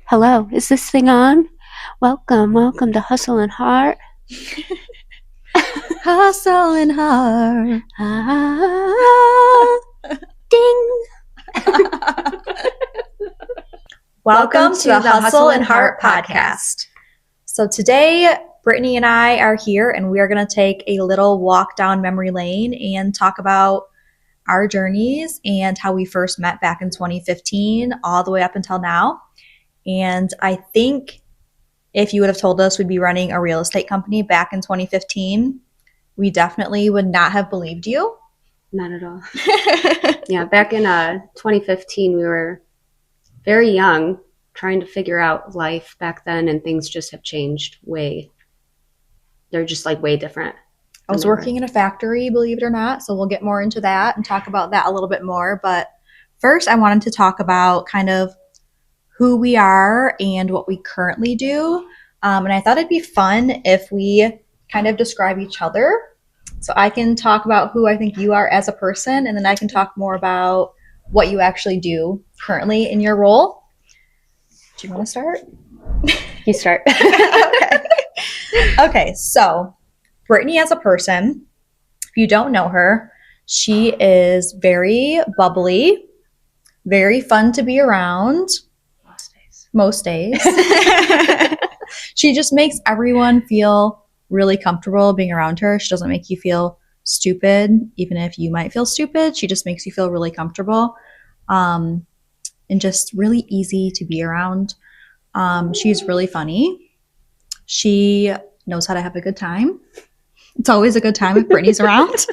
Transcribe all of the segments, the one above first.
Hello, is this thing on? Welcome to Hustle and Heart. Hustle and Heart. Ah, ding. Welcome to the Hustle and Heart podcast. So today, Brittany and I are here and we are going to take a little walk down memory lane and talk about our journeys and how we first met back in 2015 all the way up until now. And I think if you would have told us we'd be running a real estate company back in 2015, we definitely would not have believed you. Not at all. Yeah, back in 2015, we were very young, trying to figure out life back then, and things just have changed they're just like way different. I was working in a factory, believe it or not, so we'll get more into that and talk about that a little bit more. But first, I wanted to talk about kind of who we are and what we currently do. And I thought it'd be fun if we kind of describe each other. So I can talk about who I think you are as a person, and then I can talk more about what you actually do currently in your role. Do you want to start? You start. Okay, so Brittany as a person, if you don't know her, she is very bubbly, very fun to be around. Most days. She just makes everyone feel really comfortable being around her. She doesn't make you feel stupid, even if you might feel stupid. She just makes you feel really comfortable and just really easy to be around. She's really funny. She knows how to have a good time. It's always a good time if Brittany's around.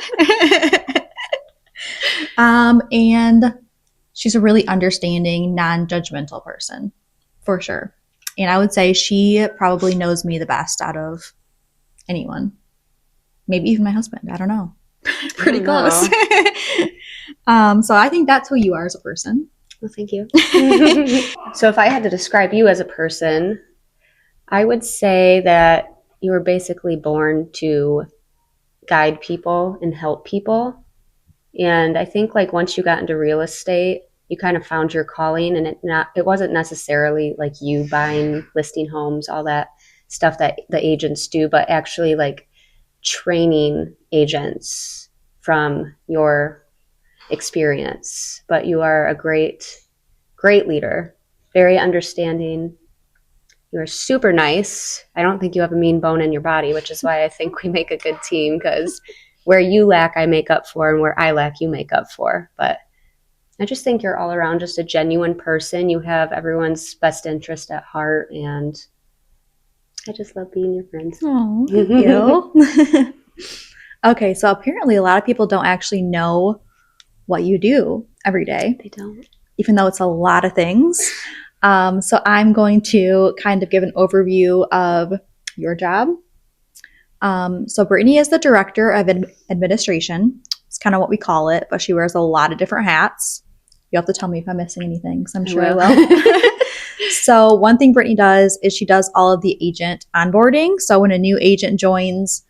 And she's a really understanding, non-judgmental person, for sure. And I would say she probably knows me the best out of anyone. Maybe even my husband. I don't know. Pretty close. So I think that's who you are as a person. Well, thank you. So if I had to describe you as a person, I would say that you were basically born to guide people and help people. And I think like once you got into real estate, you kind of found your calling, and it wasn't necessarily like you buying listing homes, all that stuff that the agents do, but actually like training agents from your experience. But you are a great leader, very understanding. You're super nice. I don't think you have a mean bone in your body, which is why I think we make a good team, because where you lack, I make up for, and where I lack, you make up for. But I just think you're all around just a genuine person. You have everyone's best interest at heart, and I just love being your friends. Oh, thank you. Okay, so apparently a lot of people don't actually know what you do every day. They don't. Even though it's a lot of things. So I'm going to kind of give an overview of your job. So Brittany is the director of administration. It's kind of what we call it, but she wears a lot of different hats. You have to tell me if I'm missing anything, because I'm sure I will. So one thing Brittany does is she does all of the agent onboarding. So when a new agent joins,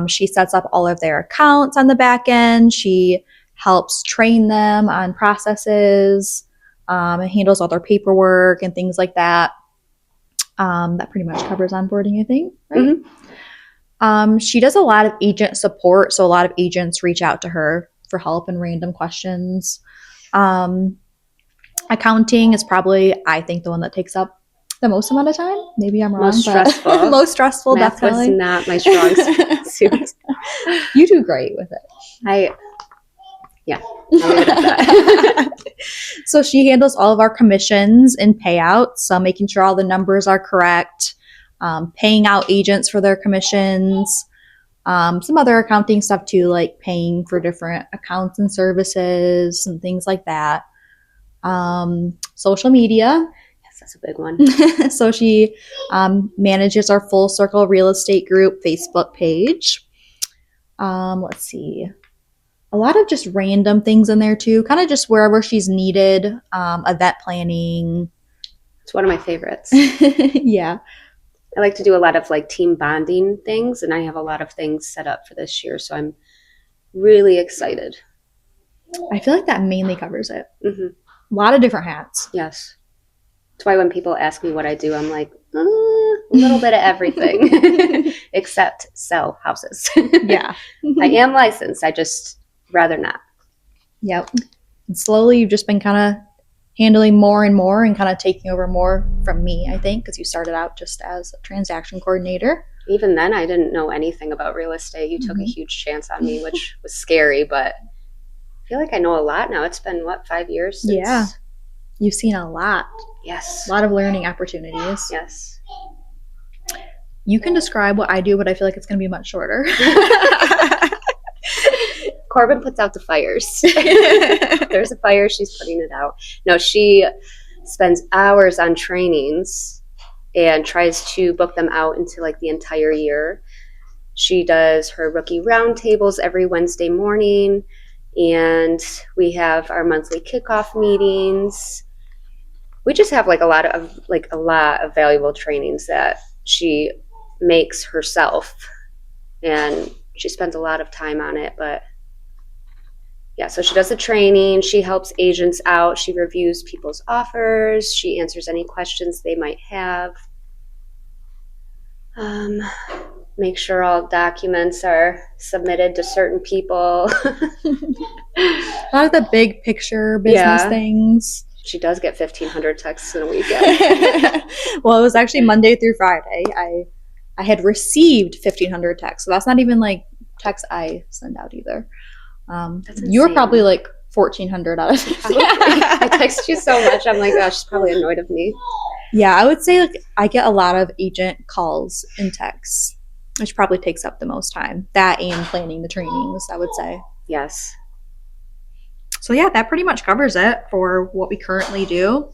she sets up all of their accounts on the back end. She helps train them on processes, handles all their paperwork and things like that. That pretty much covers onboarding, I think, right? Mm-hmm. She does a lot of agent support, so a lot of agents reach out to her for help and random questions. Accounting is probably, I think, the one that takes up the most amount of time. Maybe I'm wrong. Most stressful. Most stressful, Math definitely. was not my strong suit. You do great with it. Yeah, I'll leave it at that. So she handles all of our commissions and payouts, so making sure all the numbers are correct, paying out agents for their commissions, some other accounting stuff too, like paying for different accounts and services and things like that. Social media. Yes, that's a big one. So she manages our Full Circle Real Estate Group Facebook page. Let's see. A lot of just random things in there too, kind of just wherever she's needed, event planning. It's one of my favorites. Yeah. I like to do a lot of like team bonding things, and I have a lot of things set up for this year, so I'm really excited. I feel like that mainly covers it. Mm-hmm. A lot of different hats. Yes. That's why when people ask me what I do, I'm like, a little bit of everything except sell houses. Yeah. I am licensed. I just rather not. Yep. And slowly you've just been kind of handling more and more and kind of taking over more from me, I think, because you started out just as a transaction coordinator. Even then, I didn't know anything about real estate. You took a huge chance on me, which was scary, but I feel like I know a lot now. It's been, 5 years since? Yeah. You've seen a lot. Yes. A lot of learning opportunities. Yes. You can describe what I do, but I feel like it's going to be much shorter. Corbin puts out the fires. There's a fire, she's putting it out. No, she spends hours on trainings and tries to book them out into like the entire year. She does her rookie roundtables every Wednesday morning, and we have our monthly kickoff meetings. We just have a lot of valuable trainings that she makes herself, and she spends a lot of time on it. But yeah, so she does the training, she helps agents out, she reviews people's offers, she answers any questions they might have, make sure all documents are submitted to certain people. A lot of the big picture business things. She does get 1,500 texts in a weekend. Well, it was actually Monday through Friday. I had received 1,500 texts, so that's not even like texts I send out either. You were probably like 1,400 out of 50. I text you so much. I'm like, gosh, she's probably annoyed of me. Yeah, I would say I get a lot of agent calls and texts, which probably takes up the most time. That and planning the trainings, I would say. Yes. So yeah, that pretty much covers it for what we currently do.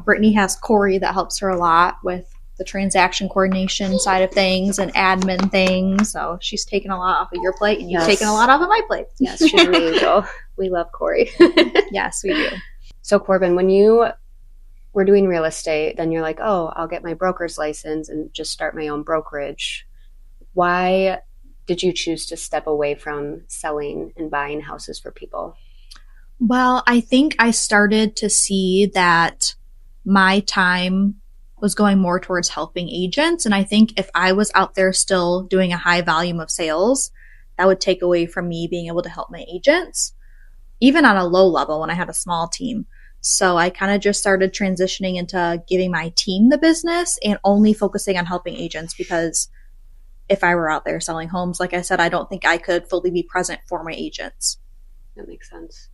Brittany has Corey that helps her a lot with the transaction coordination side of things and admin things. So she's taken a lot off of your plate, and you've taken a lot off of my plate. Yes, she's an angel. We love Corey. Yes, we do. So Corbin, when you were doing real estate, then you're like, oh, I'll get my broker's license and just start my own brokerage. Why did you choose to step away from selling and buying houses for people? Well, I think I started to see that my time was going more towards helping agents. And I think if I was out there still doing a high volume of sales, that would take away from me being able to help my agents, even on a low level when I had a small team. So I kind of just started transitioning into giving my team the business and only focusing on helping agents, because if I were out there selling homes, like I said, I don't think I could fully be present for my agents. That makes sense.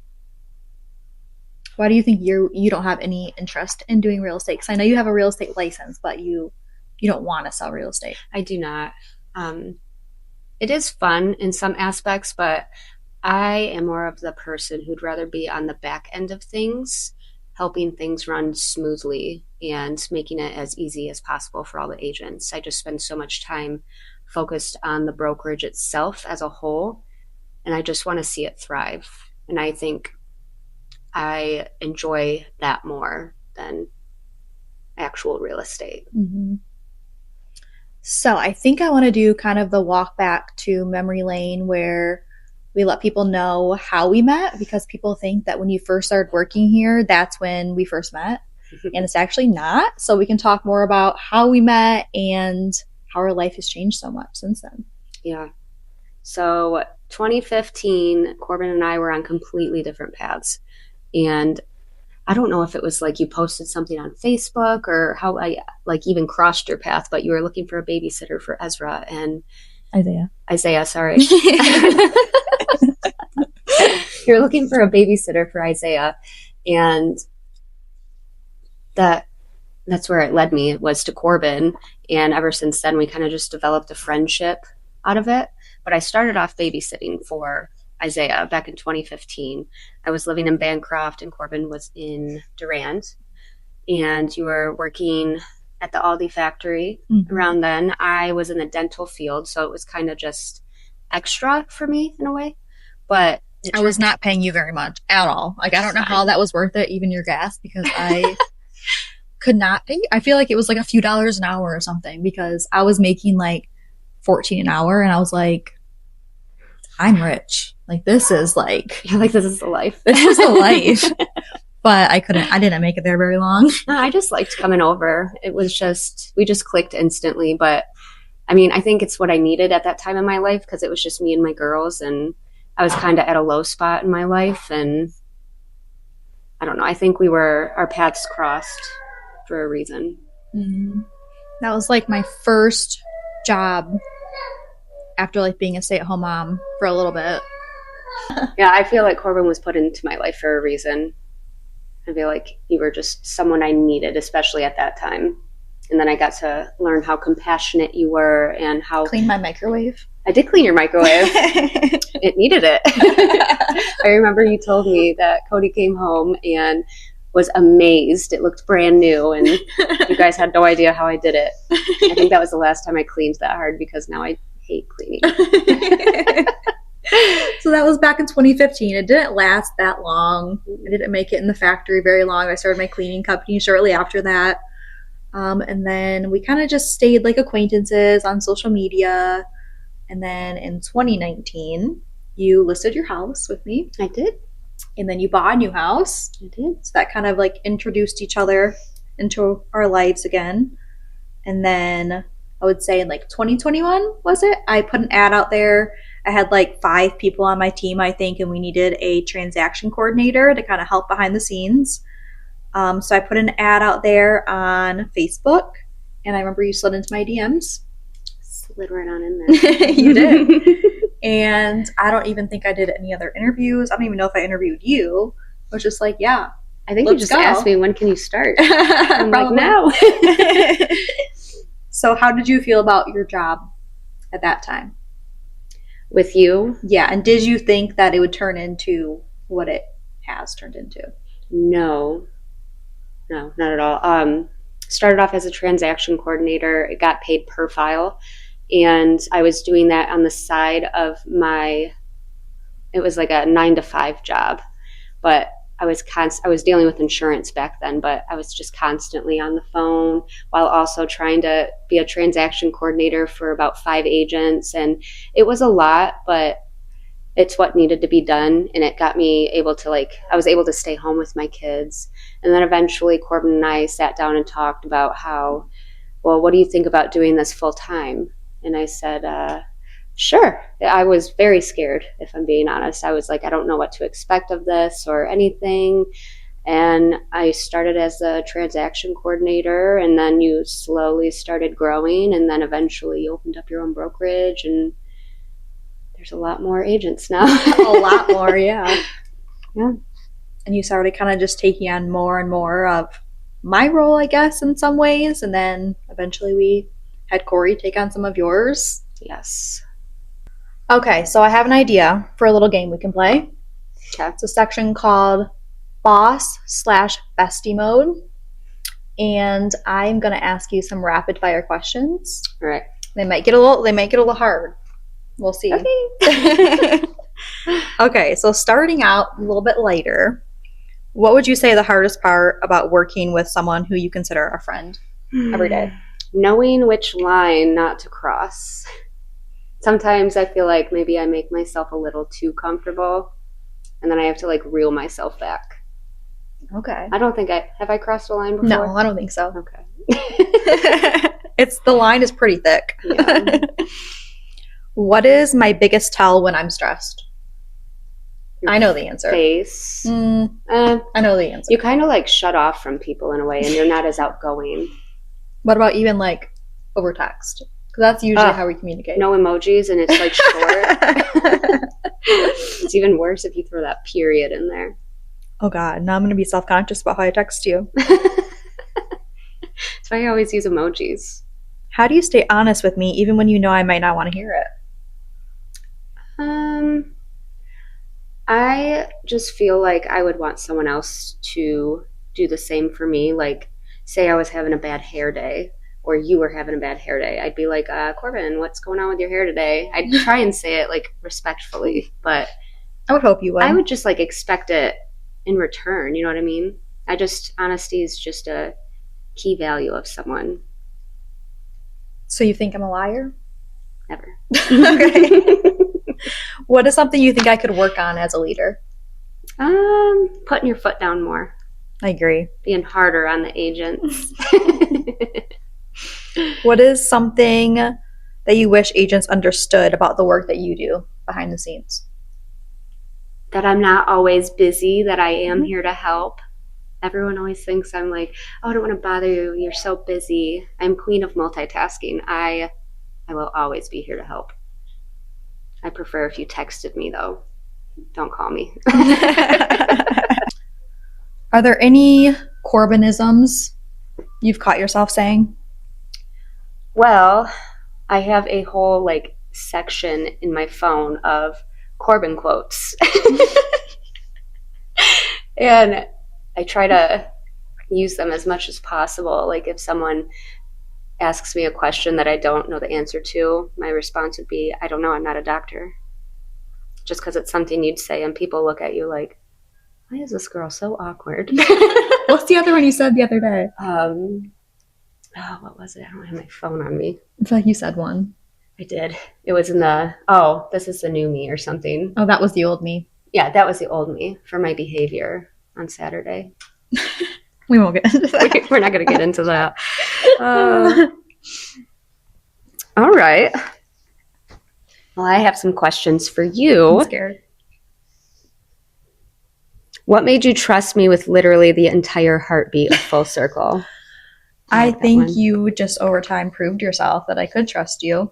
Why do you think you don't have any interest in doing real estate? Because I know you have a real estate license, but you don't want to sell real estate. I do not. It is fun in some aspects, but I am more of the person who'd rather be on the back end of things, helping things run smoothly and making it as easy as possible for all the agents. I just spend so much time focused on the brokerage itself as a whole, and I just want to see it thrive. And I think I enjoy that more than actual real estate. Mm-hmm. So I think I want to do kind of the walk back to memory lane where we let people know how we met, because people think that when you first started working here, that's when we first met. And it's actually not. So we can talk more about how we met and how our life has changed so much since then. Yeah. So 2015, Corbin and I were on completely different paths. And I don't know if it was like you posted something on Facebook or how I even crossed your path, but you were looking for a babysitter for Ezra and Isaiah, sorry. You're looking for a babysitter for Isaiah. And that's where it led me, was to Corbin. And ever since then, we kind of just developed a friendship out of it. But I started off babysitting for Isaiah back in 2015. I was living in Bancroft and Corbin was in Durand. And you were working at the Aldi factory around then. I was in the dental field, so it was kind of just extra for me in a way. But I was not paying you very much at all. Like, I don't know how that was worth it, even your gas, because I could not pay. I feel like it was like a few dollars an hour or something, because I was making like $14 an hour, and I was like, I'm rich. Like, this is like, you're like, this is the life. This is the life. but I didn't make it there very long. I just liked coming over. It was just, we just clicked instantly. But I mean, I think it's what I needed at that time in my life because it was just me and my girls, and I was kind of at a low spot in my life. And I don't know, I think our paths crossed for a reason. Mm-hmm. That was like my first job after like being a stay-at-home mom for a little bit. Yeah, I feel like Corbin was put into my life for a reason. I feel like you were just someone I needed, especially at that time. And then I got to learn how compassionate you were and how... Clean my microwave. I did clean your microwave. It needed it. I remember you told me that Cody came home and was amazed. It looked brand new, and you guys had no idea how I did it. I think that was the last time I cleaned that hard because now I hate cleaning. So that was back in 2015. It didn't last that long. I didn't make it in the factory very long. I started my cleaning company shortly after that. And then we kind of just stayed like acquaintances on social media. And then in 2019, you listed your house with me. I did. And then you bought a new house. I did. So that kind of like introduced each other into our lives again. And then I would say in like 2021, was it? I put an ad out there. I had like 5 people on my team, I think, and we needed a transaction coordinator to kind of help behind the scenes. So I put an ad out there on Facebook, and I remember you slid into my DMs. Slid right on in there. You did. And I don't even think I did any other interviews. I don't even know if I interviewed you. I was just like, yeah. I think you just asked me, when can you start? I'm like, Probably. no. So how did you feel about your job at that time? With you? Yeah, and did you think that it would turn into what it has turned into? No, not at all. Started off as a transaction coordinator. It got paid per file, and I was doing that on the side of it was like a 9-to-5 job, but I was dealing with insurance back then, but I was just constantly on the phone while also trying to be a transaction coordinator for about 5 agents. And it was a lot, but it's what needed to be done. And it got me I was able to stay home with my kids. And then eventually Corbin and I sat down and talked about what do you think about doing this full time? And I said, sure. I was very scared, if I'm being honest. I was like, I don't know what to expect of this or anything. And I started as a transaction coordinator, and then you slowly started growing, and then eventually you opened up your own brokerage, and there's a lot more agents now. A lot more, yeah. Yeah. And you started kind of just taking on more and more of my role, I guess, in some ways. And then eventually we had Corey take on some of yours. Yes. Okay, so I have an idea for a little game we can play. Okay. It's a section called Boss/Bestie Mode. And I'm going to ask you some rapid fire questions. All right. They might get a little hard. We'll see. Okay. Okay, so starting out a little bit lighter, what would you say the hardest part about working with someone who you consider a friend every day? Knowing which line not to cross. Sometimes I feel like maybe I make myself a little too comfortable, and then I have to like reel myself back. Okay. I don't think have I crossed a line before? No, I don't think so. Okay. The line is pretty thick. Yeah. What is my biggest tell when I'm stressed? I know the answer. Face. I know the answer. You kind of like shut off from people in a way, and you're not as outgoing. What about even like over text? Because that's usually how we communicate. No emojis, and it's like short. It's even worse if you throw that period in there. Oh God, now I'm going to be self-conscious about how I text you. That's why I always use emojis. How do you stay honest with me even when you know I might not want to hear it? I just feel like I would want someone else to do the same for me. Like, say I was having a bad hair day, or you were having a bad hair day. I'd be like, Corbin, what's going on with your hair today? I'd try and say it like respectfully, but I would hope you would. I would just like expect it in return. You know what I mean? Honesty is just a key value of someone. So you think I'm a liar? Never. Okay. What is something you think I could work on as a leader? Putting your foot down more. I agree. Being harder on the agents. What is something that you wish agents understood about the work that you do behind the scenes? That I'm not always busy, that I am Mhm. here to help. Everyone always thinks I'm like, oh, I don't want to bother you. You're so busy. I'm queen of multitasking. I will always be here to help. I prefer if you texted me, though. Don't call me. Are there any Corbinisms you've caught yourself saying? Well, I have a whole like section in my phone of Corbin quotes. And I try to use them as much as possible. Like if someone asks me a question that I don't know the answer to, my response would be, I don't know, I'm not a doctor. Just because it's something you'd say and people look at you like, why is this girl so awkward? What's the other one you said the other day? What was it? I don't have my phone on me. I feel like you said one. I did. It was in this is the new me or something. Oh, that was the old me. Yeah, that was the old me for my behavior on Saturday. We won't get into that. We're not going to get into that. All right. Well, I have some questions for you. I'm scared. What made you trust me with literally the entire heartbeat of Full Circle? I think you just over time proved yourself that I could trust you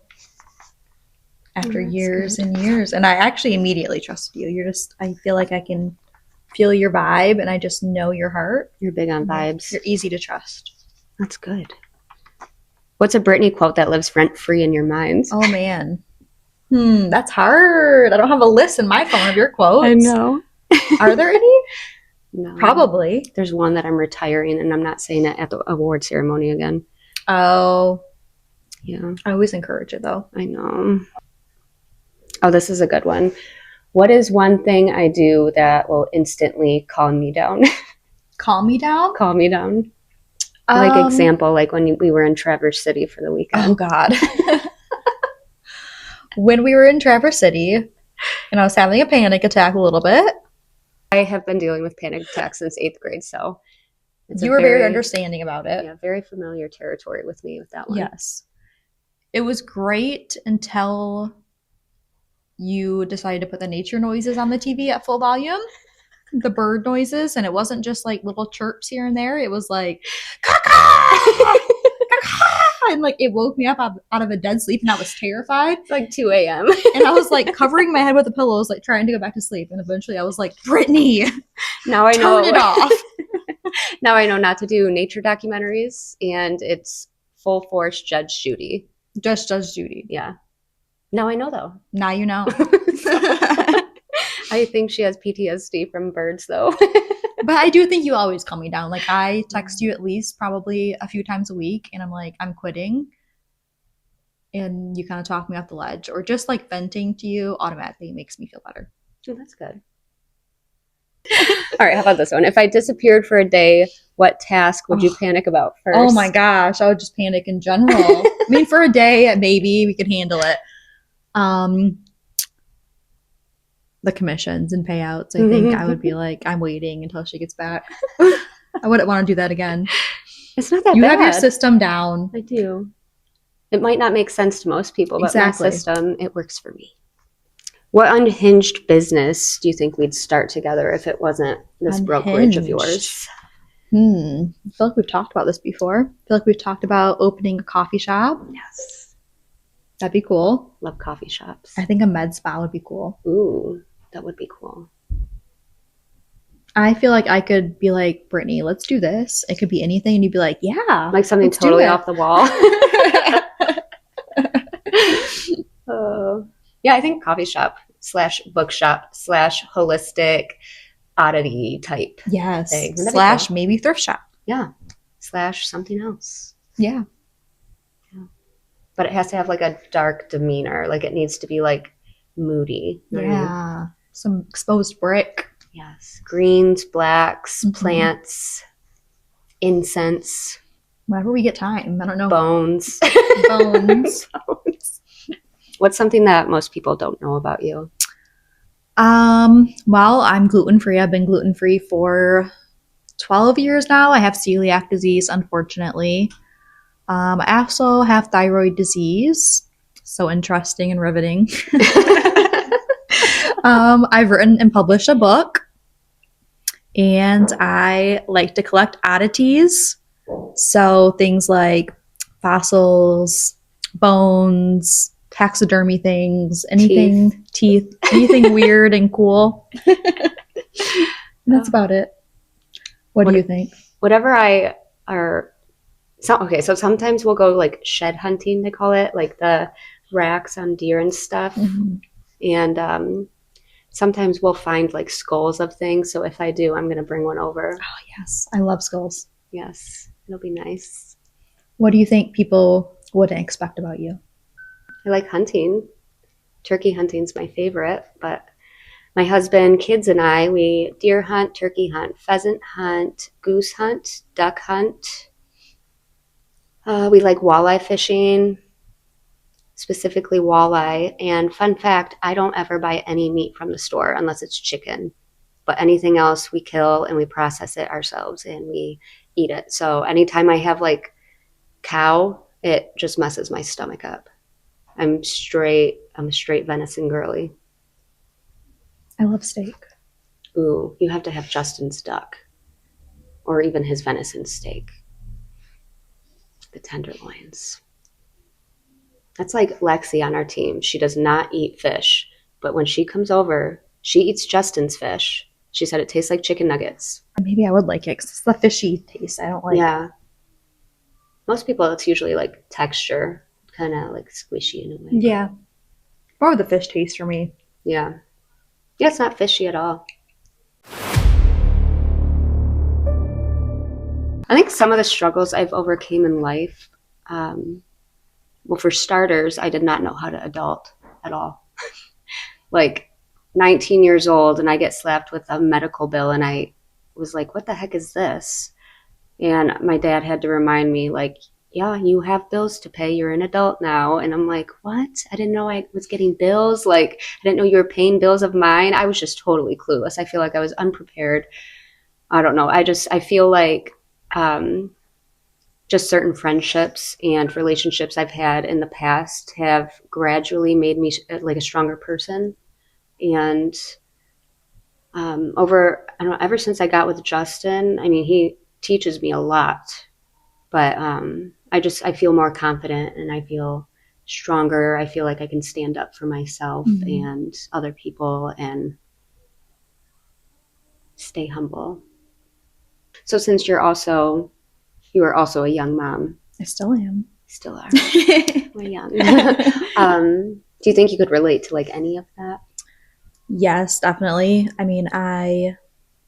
after years and years. And I actually immediately trusted you. I feel like I can feel your vibe and I just know your heart. You're big on vibes. You're easy to trust. That's good. What's a Brittany quote that lives rent-free in your mind? Oh, man. That's hard. I don't have a list in my phone of your quotes. I know. Are there any? No. Probably. There's one that I'm retiring, and I'm not saying it at the award ceremony again. Oh. Yeah. I always encourage it, though. I know. Oh, this is a good one. What is one thing I do that will instantly calm me down? Calm me down? Calm me down. Like example, like when we were in Traverse City for the weekend. Oh, God. When we were in Traverse City, and I was having a panic attack a little bit. I have been dealing with panic attacks since 8th grade, so you were very understanding about it. Yeah, very familiar territory with me with that one. Yes. It was great until you decided to put the nature noises on the TV at full volume, the bird noises, and it wasn't just like little chirps here and there. It was like, and like it woke me up out of a dead sleep, and I was terrified. It's like 2 a.m. And I was like covering my head with the pillows, like trying to go back to sleep. And eventually I was like, Brittany, now I know. Turn it off. Now I know not to do nature documentaries, and it's full force Judge Judy. Just Judge Judy. Yeah. Now I know, though. Now you know. I think she has PTSD from birds, though. But I do think you always calm me down. Like I text you at least probably a few times a week, and I'm like, I'm quitting. And you kind of talk me off the ledge, or just like venting to you automatically makes me feel better. Oh, that's good. All right, how about this one? If I disappeared for a day, what task would you panic about first? Oh my gosh, I would just panic in general. I mean, for a day, maybe we could handle it. The commissions and payouts, I think I would be like, I'm waiting until she gets back. I wouldn't want to do that again. It's not that bad. You have your system down. I do. It might not make sense to most people, but my system, it works for me. What unhinged business do you think we'd start together if it wasn't this brokerage of yours? I feel like we've talked about this before. I feel like we've talked about opening a coffee shop. Yes. That'd be cool. Love coffee shops. I think a med spa would be cool. Ooh, that would be cool. I feel like I could be like, Brittany, let's do this. It could be anything. And you'd be like, yeah. Like something totally off the wall. Yeah, I think coffee shop / bookshop / holistic oddity type. Yes. Thing. / maybe thrift shop. Yeah. / something else. Yeah. But it has to have like a dark demeanor. Like it needs to be like moody. Yeah. Some exposed brick. Yes. Greens, blacks, plants, incense. Whenever we get time. I don't know. Bones. Bones. What's something that most people don't know about you? Well, I'm gluten-free. I've been gluten-free for 12 years now. I have celiac disease, unfortunately. I also have thyroid disease. So interesting and riveting. I've written and published a book, and I like to collect oddities. So things like fossils, bones, taxidermy things, anything, teeth anything weird and cool. And that's about it. What do you think? Whatever I are. So, okay, so sometimes we'll go like shed hunting, they call it, like the racks on deer and stuff. Mm-hmm. And sometimes we'll find like skulls of things. So if I do, I'm going to bring one over. Oh, yes. I love skulls. Yes, it'll be nice. What do you think people wouldn't expect about you? I like hunting. Turkey hunting's my favorite, but my husband, kids, and I, we deer hunt, turkey hunt, pheasant hunt, goose hunt, duck hunt. We like walleye fishing, specifically walleye. And fun fact, I don't ever buy any meat from the store unless it's chicken. But anything else we kill and we process it ourselves and we eat it. So anytime I have like cow, it just messes my stomach up. I'm a straight venison girly. I love steak. Ooh, you have to have Justin's duck or even his venison steak. The tenderloins. That's like Lexi on our team. She does not eat fish, but when she comes over, she eats Justin's fish. She said it tastes like chicken nuggets. Maybe I would like it because it's the fishy taste I don't like. Yeah. Most people, it's usually like texture, kind of like squishy in a way. Yeah. More of the fish taste for me. Yeah. Yeah, it's not fishy at all. I think some of the struggles I've overcame in life, well, for starters, I did not know how to adult at all. Like 19 years old and I get slapped with a medical bill and I was like, what the heck is this? And my dad had to remind me like, yeah, you have bills to pay. You're an adult now. And I'm like, what? I didn't know I was getting bills. Like, I didn't know you were paying bills of mine. I was just totally clueless. I feel like I was unprepared. I don't know. I feel like just certain friendships and relationships I've had in the past have gradually made me like a stronger person. And I don't know, ever since I got with Justin, I mean, he teaches me a lot, but I feel more confident and I feel stronger. I feel like I can stand up for myself and other people and stay humble. So since you are also a young mom. I still am. Still are. We're young. Do you think you could relate to like any of that? Yes, definitely. I mean, I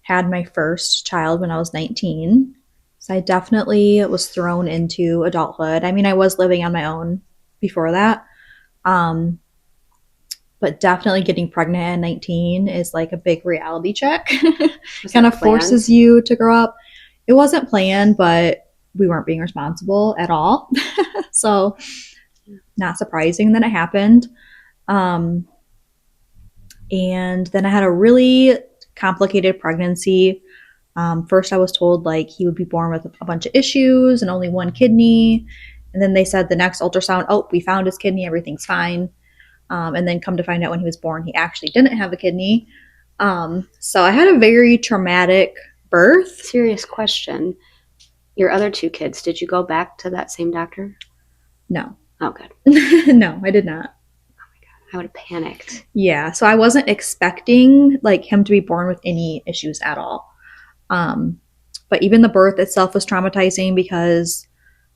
had my first child when I was 19. So I definitely was thrown into adulthood. I mean, I was living on my own before that. But definitely getting pregnant at 19 is like a big reality check. It kind of forces you to grow up. It wasn't planned, but we weren't being responsible at all. So not surprising that it happened. And then I had a really complicated pregnancy. First, I was told like he would be born with a bunch of issues and only one kidney. And then they said the next ultrasound, oh, we found his kidney, everything's fine. And then come to find out when he was born, he actually didn't have a kidney. So I had a very traumatic birth. Serious question. Your other two kids, did you go back to that same doctor? No. Oh, good. No, I did not. I would have panicked. Yeah, so I wasn't expecting like him to be born with any issues at all. But even the birth itself was traumatizing because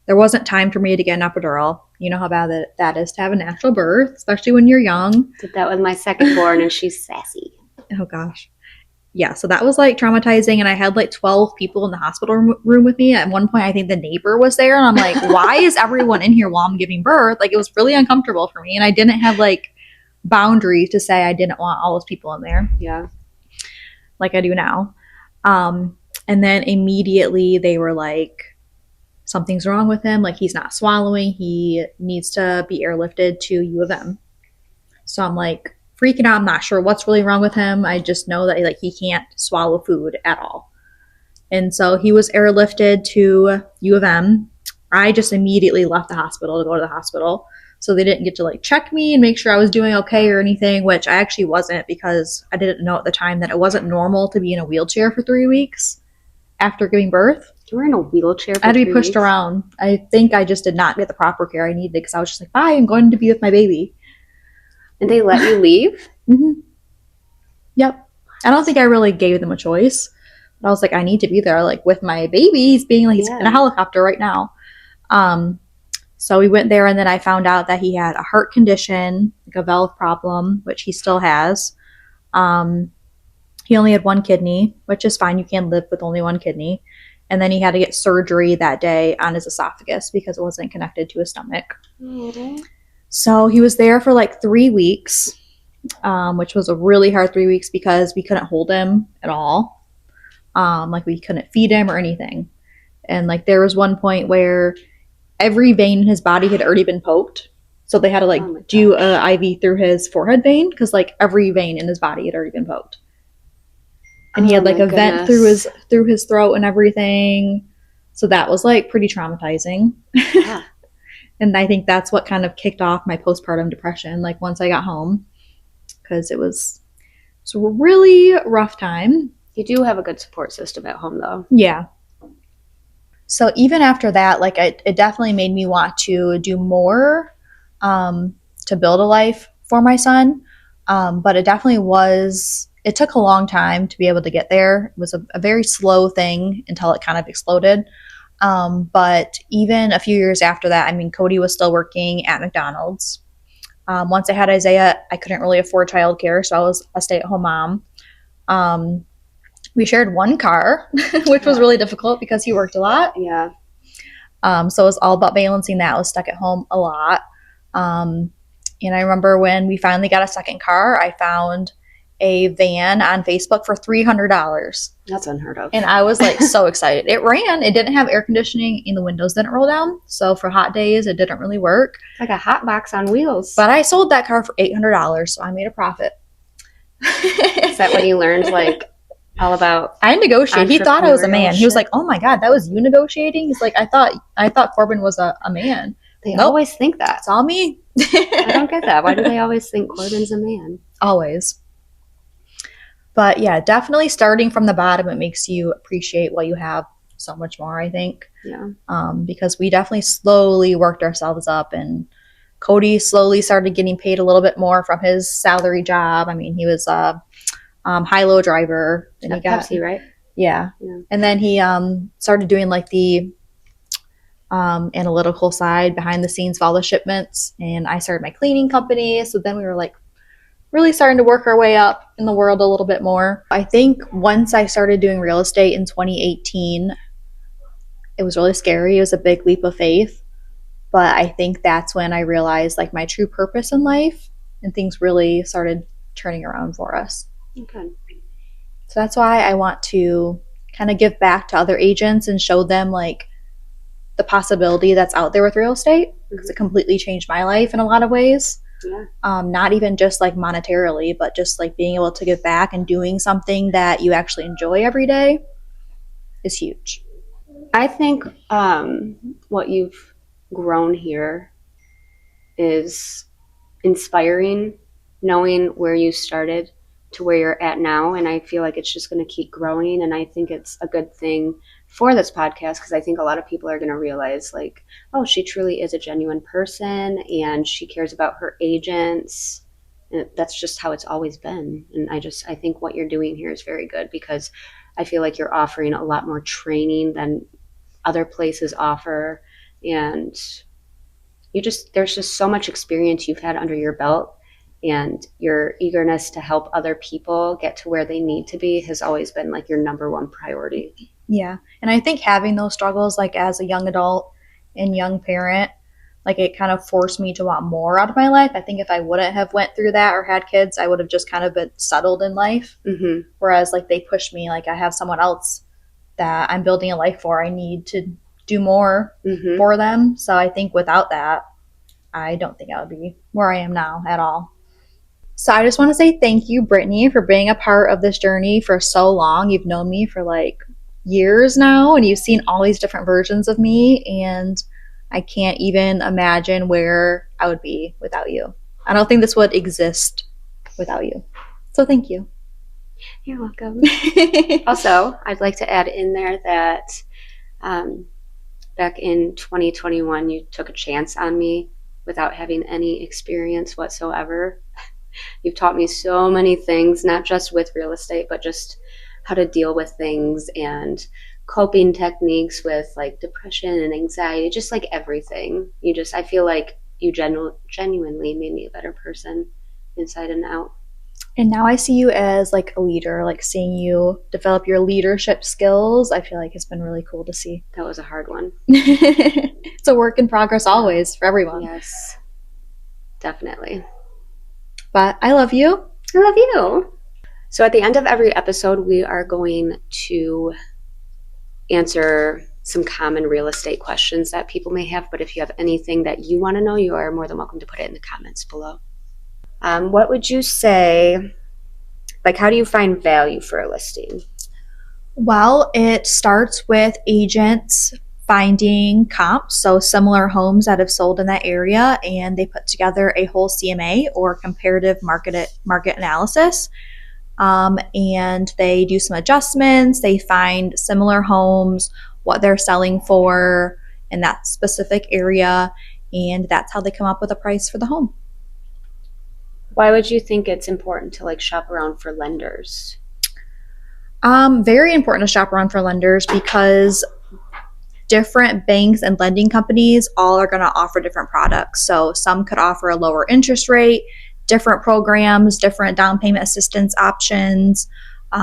there wasn't time for me to get an epidural. You know how bad that is to have a natural birth, especially when you're young. Did that with my second born and she's sassy. Oh gosh. Yeah, so that was like traumatizing, and I had like 12 people in the hospital room with me. At one point, I think the neighbor was there, and I'm like, why is everyone in here while I'm giving birth? Like, it was really uncomfortable for me, and I didn't have like boundaries to say I didn't want all those people in there. Yeah. Like I do now. And then immediately they were like, something's wrong with him. Like, he's not swallowing. He needs to be airlifted to U of M. So I'm like freaking out. I'm not sure what's really wrong with him. I just know that like he can't swallow food at all. And so he was airlifted to U of M. I just immediately left the hospital to go to the hospital. So they didn't get to like check me and make sure I was doing okay or anything, which I actually wasn't, because I didn't know at the time that it wasn't normal to be in a wheelchair for 3 weeks after giving birth. You were in a wheelchair for I had to be 3 pushed weeks? around. I think I just did not get the proper care I needed, because I was just like, bye, I'm going to be with my baby. And they let you leave? Mm-hmm. Yep. I don't think I really gave them a choice. But I was like, I need to be there, like with my baby. He's being like, he's in a helicopter right now. So we went there, and then I found out that he had a heart condition, like a valve problem, which he still has. He only had one kidney, which is fine. You can live with only one kidney. And then he had to get surgery that day on his esophagus because it wasn't connected to his stomach. Mm-hmm. So he was there for like 3 weeks, which was a really hard 3 weeks because we couldn't hold him at all. Like we couldn't feed him or anything. And like there was one point where every vein in his body had already been poked. So they had to like do an IV through his forehead vein because like every vein in his body had already been poked. And he had like a vent through his throat and everything. So that was like pretty traumatizing. Yeah. And I think that's what kind of kicked off my postpartum depression, like once I got home, because it was a really rough time. You do have a good support system at home, though. Yeah. So even after that, like it definitely made me want to do more to build a life for my son. But it definitely was, it took a long time to be able to get there. It was a very slow thing until it kind of exploded. But even a few years after that, I mean, Cody was still working at McDonald's. Once I had Isaiah, I couldn't really afford childcare, so I was a stay-at-home mom. We shared one car, which was really difficult because he worked a lot. Yeah. So it was all about balancing that. I was stuck at home a lot. And I remember when we finally got a second car, I found a van on Facebook for $300. That's unheard of. And I was like so excited. It ran. It didn't have air conditioning and the windows didn't roll down. So for hot days, it didn't really work. It's like a hot box on wheels. But I sold that car for $800, so I made a profit. Is that when you learned like all about? I negotiated. He thought I was a man. He was like, "Oh my God, that was you negotiating?" He's like, "I thought Corbin was a man." They always think that. It's all me. I don't get that. Why do they always think Corbin's a man? Always. But yeah, definitely starting from the bottom, it makes you appreciate what you have so much more, I think. Yeah. Because we definitely slowly worked ourselves up, and Cody slowly started getting paid a little bit more from his salary job. I mean, he was a high-low driver. And he got Pepsi, right? Yeah. And then he started doing like the analytical side behind the scenes of all the shipments. And I started my cleaning company. So then we were like really starting to work our way up in the world a little bit more. I think once I started doing real estate in 2018, it was really scary. It was a big leap of faith. But I think that's when I realized like my true purpose in life, and things really started turning around for us. Okay. So that's why I want to kind of give back to other agents and show them like the possibility that's out there with real estate, because it completely changed my life in a lot of ways. Yeah. Not even just like monetarily, but just like being able to give back and doing something that you actually enjoy every day is huge. I think what you've grown here is inspiring, knowing where you started to where you're at now. And I feel like it's just going to keep growing. And I think it's a good thing for this podcast, because I think a lot of people are going to realize like, oh, she truly is a genuine person and she cares about her agents. And that's just how it's always been. And I think what you're doing here is very good, because I feel like you're offering a lot more training than other places offer. And there's just so much experience you've had under your belt, and your eagerness to help other people get to where they need to be has always been like your number one priority. Yeah. And I think having those struggles, like as a young adult and young parent, like it kind of forced me to want more out of my life. I think if I wouldn't have went through that or had kids, I would have just kind of been settled in life. Mm-hmm. Whereas like they pushed me, like I have someone else that I'm building a life for. I need to do more for them. So I think without that, I don't think I would be where I am now at all. So I just want to say thank you, Brittany, for being a part of this journey for so long. You've known me for like years now, and you've seen all these different versions of me, and I can't even imagine where I would be without you. I don't think this would exist without you. So thank you. You're welcome. Also, I'd like to add in there that back in 2021, you took a chance on me without having any experience whatsoever. You've taught me so many things, not just with real estate, but just how to deal with things and coping techniques with like depression and anxiety, just like everything. I feel like you genuinely made me a better person inside and out. And now I see you as like a leader, like seeing you develop your leadership skills. I feel like it's been really cool to see. That was a hard one. It's a work in progress always for everyone. Yes, definitely. But I love you. I love you. So at the end of every episode, we are going to answer some common real estate questions that people may have. But if you have anything that you want to know, you are more than welcome to put it in the comments below. What would you say, like, how do you find value for a listing? Well, it starts with agents finding comps, so similar homes that have sold in that area, and they put together a whole CMA or comparative market analysis. And they do some adjustments. They find similar homes, what they're selling for in that specific area, and that's how they come up with a price for the home. Why would you think it's important to like shop around for lenders? Very important to shop around for lenders because different banks and lending companies all are going to offer different products. So some could offer a lower interest rate, different programs, different down payment assistance options.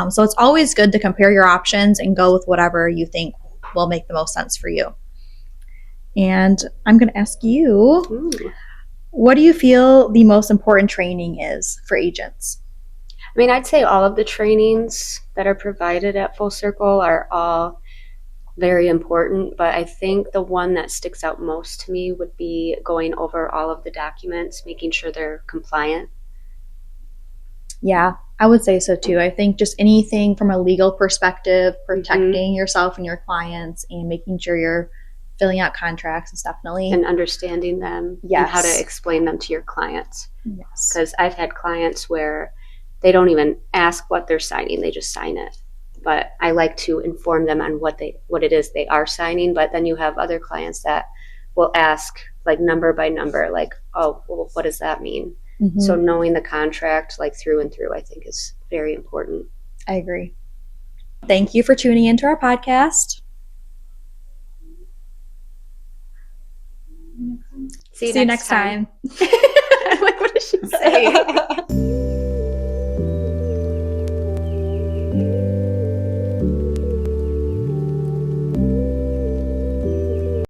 So it's always good to compare your options and go with whatever you think will make the most sense for you. And I'm going to ask you, Ooh. What do you feel the most important training is for agents? I mean, I'd say all of the trainings that are provided at Full Circle are all very important, but I think the one that sticks out most to me would be going over all of the documents, making sure they're compliant. Yeah, I would say so too. I think just anything from a legal perspective, protecting yourself and your clients and making sure you're filling out contracts is definitely. And understanding them. Yes. And how to explain them to your clients. Yes. Because I've had clients where they don't even ask what they're signing, they just sign it. But I like to inform them on what it is they are signing. But then you have other clients that will ask like number by number, like, oh, well, what does that mean? Mm-hmm. So knowing the contract like through and through, I think is very important. I agree. Thank you for tuning into our podcast. See you next time. Like, what does she say?